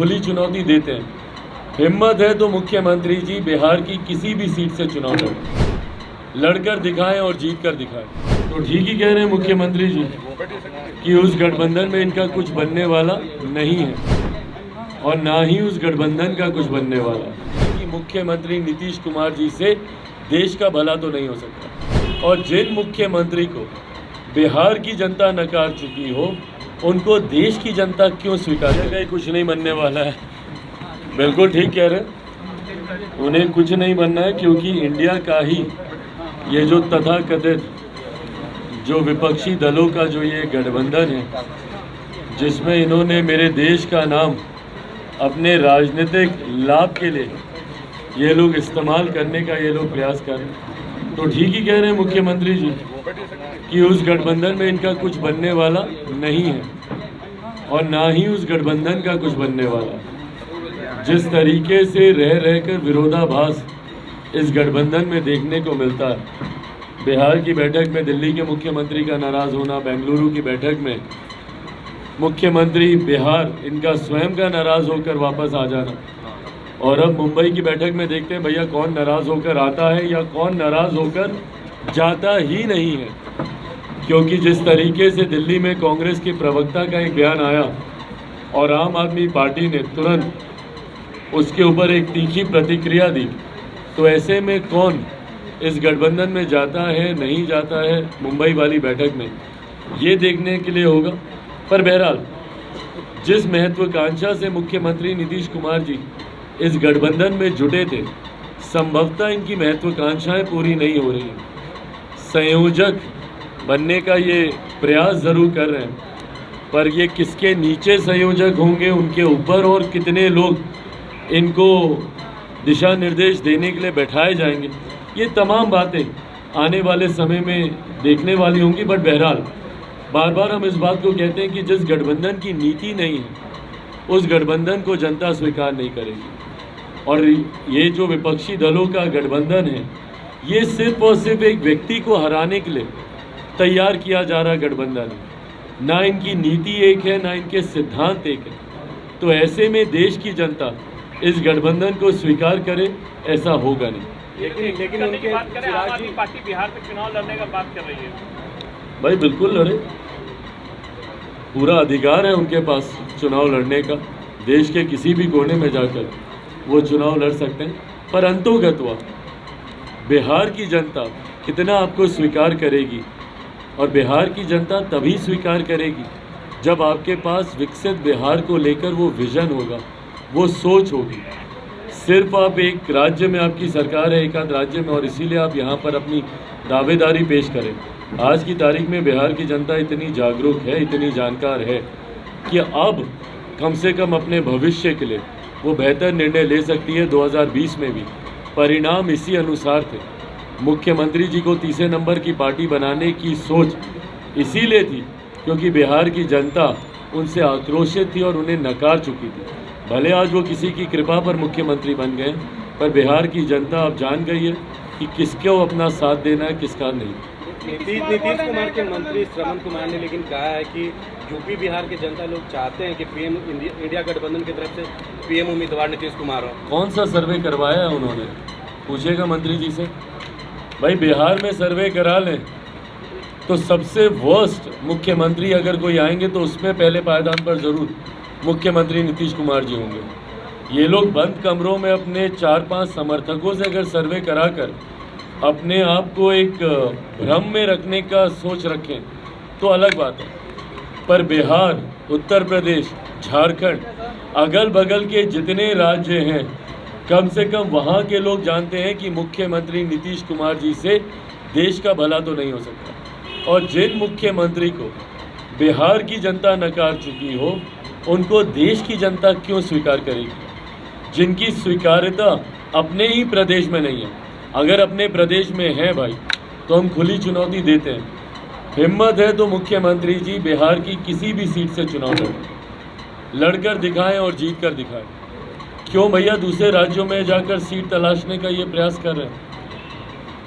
खुली चुनौती देते हैं। हिम्मत है तो मुख्यमंत्री जी बिहार की किसी भी सीट से चुनाव लड़कर दिखाएं और जीत कर दिखाएं। तो ठीक ही कह रहे हैं मुख्यमंत्री जी कि उस गठबंधन में इनका कुछ बनने वाला नहीं है और ना ही उस गठबंधन का कुछ बनने वाला कि मुख्यमंत्री नीतीश कुमार जी से देश का भला तो नहीं हो सकता। और जिन मुख्यमंत्री को बिहार की जनता नकार चुकी हो उनको देश की जनता क्यों स्वीकार करेगी? कुछ नहीं बनने वाला है। बिल्कुल ठीक कह रहे हैं, उन्हें कुछ नहीं बनना है क्योंकि इंडिया का ही ये जो तथाकथित जो विपक्षी दलों का जो ये गठबंधन है जिसमें इन्होंने मेरे देश का नाम अपने राजनीतिक लाभ के लिए ये लोग इस्तेमाल करने का ये लोग प्रयास कर रहे हैं। तो ठीक ही कह रहे हैं मुख्यमंत्री जी कि उस गठबंधन में इनका कुछ बनने वाला नहीं है और ना ही उस गठबंधन का कुछ बनने वाला। जिस तरीके से रह रहकर विरोधाभास इस गठबंधन में देखने को मिलता है, बिहार की बैठक में दिल्ली के मुख्यमंत्री का नाराज़ होना, बेंगलुरु की बैठक में मुख्यमंत्री बिहार इनका स्वयं का नाराज़ होकर वापस आ जाना, और अब मुंबई की बैठक में देखते हैं भैया कौन नाराज़ होकर आता है या कौन नाराज़ होकर जाता ही नहीं है। क्योंकि जिस तरीके से दिल्ली में कांग्रेस के प्रवक्ता का एक बयान आया और आम आदमी पार्टी ने तुरंत उसके ऊपर एक तीखी प्रतिक्रिया दी, तो ऐसे में कौन इस गठबंधन में जाता है नहीं जाता है मुंबई वाली बैठक में, ये देखने के लिए होगा। पर बहरहाल जिस महत्वाकांक्षा से मुख्यमंत्री नीतीश कुमार जी इस गठबंधन में जुटे थे, संभवतः इनकी महत्वाकांक्षाएं पूरी नहीं हो रही हैं। संयोजक बनने का ये प्रयास ज़रूर कर रहे हैं, पर ये किसके नीचे संयोजक होंगे, उनके ऊपर और कितने लोग इनको दिशा निर्देश देने के लिए बैठाए जाएंगे, ये तमाम बातें आने वाले समय में देखने वाली होंगी। बट बहरहाल बार बार हम इस बात को कहते हैं कि जिस गठबंधन की नीति नहीं है उस गठबंधन को जनता स्वीकार नहीं करेगी। और ये जो विपक्षी दलों का गठबंधन है ये सिर्फ और सिर्फ एक व्यक्ति को हराने के लिए तैयार किया जा रहा गठबंधन है। ना इनकी नीति एक है, ना इनके सिद्धांत एक है। तो ऐसे में देश की जनता इस गठबंधन को स्वीकार करे, ऐसा होगा नहीं। लेकिन उनके बात करें, आम आदमी पार्टी बिहार में चुनाव लड़ने का बात कर रही है। भाई बिल्कुल लड़े, पूरा अधिकार है उनके पास चुनाव लड़ने का। देश के किसी भी कोने में जाकर वो चुनाव लड़ सकते हैं। पर अंतोगत्वा बिहार की जनता कितना आपको स्वीकार करेगी, और बिहार की जनता तभी स्वीकार करेगी जब आपके पास विकसित बिहार को लेकर वो विजन होगा, वो सोच होगी। सिर्फ आप एक राज्य में आपकी सरकार है, एक आध राज्य में, और इसीलिए आप यहाँ पर अपनी दावेदारी पेश करें। आज की तारीख में बिहार की जनता इतनी जागरूक है, इतनी जानकार है कि अब कम से कम अपने भविष्य के लिए वो बेहतर निर्णय ले सकती है। 2020 में भी परिणाम इसी अनुसार थे। मुख्यमंत्री जी को तीसरे नंबर की पार्टी बनाने की सोच इसीलिए थी क्योंकि बिहार की जनता उनसे आक्रोशित थी और उन्हें नकार चुकी थी। भले आज वो किसी की कृपा पर मुख्यमंत्री बन गए, पर बिहार की जनता अब जान गई है कि किसको अपना साथ देना है, किसका नहीं। नीतीश कुमार के मंत्री श्रवण कुमार ने लेकिन कहा है कि यूपी बिहार के जनता लोग चाहते हैं कि पीएम इंडिया गठबंधन की तरफ से पीएम उम्मीदवार नीतीश कुमार हो। कौन सा सर्वे करवाया है उन्होंने, पूछेगा मंत्री जी से। भाई बिहार में सर्वे करा लें तो सबसे वर्स्ट मुख्यमंत्री अगर कोई आएंगे तो उसमें पहले पायदान पर ज़रूर मुख्यमंत्री नीतीश कुमार जी होंगे। ये लोग बंद कमरों में अपने 4-5 समर्थकों से अगर सर्वे कराकर अपने आप को एक भ्रम में रखने का सोच रखें तो अलग बात है। पर बिहार, उत्तर प्रदेश, झारखंड, अगल बगल के जितने राज्य हैं, कम से कम वहाँ के लोग जानते हैं कि मुख्यमंत्री नीतीश कुमार जी से देश का भला तो नहीं हो सकता। और जिन मुख्यमंत्री को बिहार की जनता नकार चुकी हो उनको देश की जनता क्यों स्वीकार करेगी, जिनकी स्वीकार्यता अपने ही प्रदेश में नहीं है। अगर अपने प्रदेश में है भाई तो हम खुली चुनौती देते हैं। हिम्मत है तो मुख्यमंत्री जी बिहार की किसी भी सीट से चुनाव लड़कर दिखाएं और जीत कर दिखाएं। क्यों भैया दूसरे राज्यों में जाकर सीट तलाशने का ये प्रयास कर रहे हैं?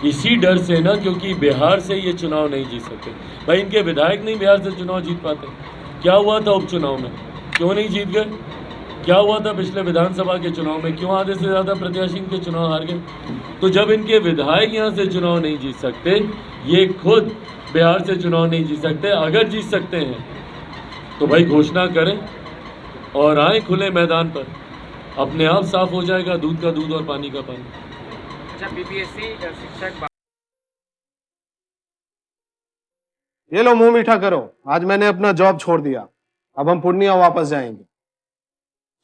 इसी डर से ना, क्योंकि बिहार से ये चुनाव नहीं जीत सकते। भाई इनके विधायक नहीं बिहार से चुनाव जीत पाते। क्या हुआ था उपचुनाव में, क्यों नहीं जीत गए? क्या हुआ था पिछले विधानसभा के चुनाव में? क्यों आधे से ज्यादा प्रत्याशी इनके चुनाव हार गए? तो जब इनके विधायक यहाँ से चुनाव नहीं जीत सकते, ये खुद बिहार से चुनाव नहीं जीत सकते, अगर जीत सकते हैं तो भाई घोषणा करें और आए खुले मैदान पर, अपने आप साफ हो जाएगा दूध का दूध और पानी का पानी। अच्छा, बीपीएससी शिक्षक ये लो मुंह मीठा करो, आज मैंने अपना जॉब छोड़ दिया, अब हम पूर्णिया वापस जाएंगे।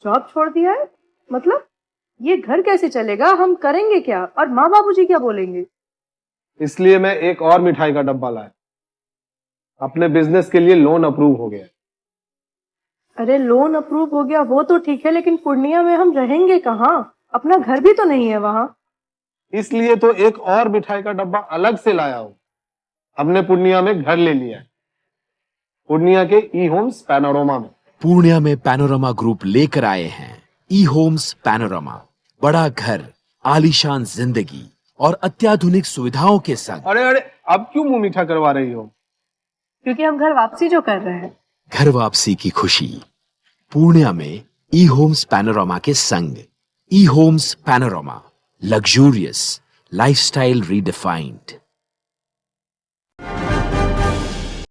जॉब छोड़ दिया है? मतलब ये घर कैसे चलेगा? हम करेंगे क्या? और माँ बाबूजी क्या बोलेंगे? इसलिए मैं एक और मिठाई का डब्बा लाया, अपने बिजनेस के लिए लोन अप्रूव हो गया। अरे लोन अप्रूव हो गया वो तो ठीक है, लेकिन पूर्णिया में हम रहेंगे कहाँ? अपना घर भी तो नहीं है वहाँ। इसलिए तो एक और मिठाई का डब्बा अलग से लाया हूं। हमने पूर्णिया में घर ले लिया है, पूर्णिया के ई होम्स पैनोरमा में। पूर्णिया में पैनोरमा ग्रुप लेकर आए हैं ई होम्स पैनोरमा, बड़ा घर, आलीशान जिंदगी और अत्याधुनिक सुविधाओं के संग। अरे अरे, अब क्यों मुंह मीठा करवा रही हो? क्योंकि हम घर वापसी जो कर रहे हैं। घर वापसी की खुशी पूर्णिया में ई होम्स पैनोरमा के संग। ई Homes Panorama, luxurious lifestyle redefined.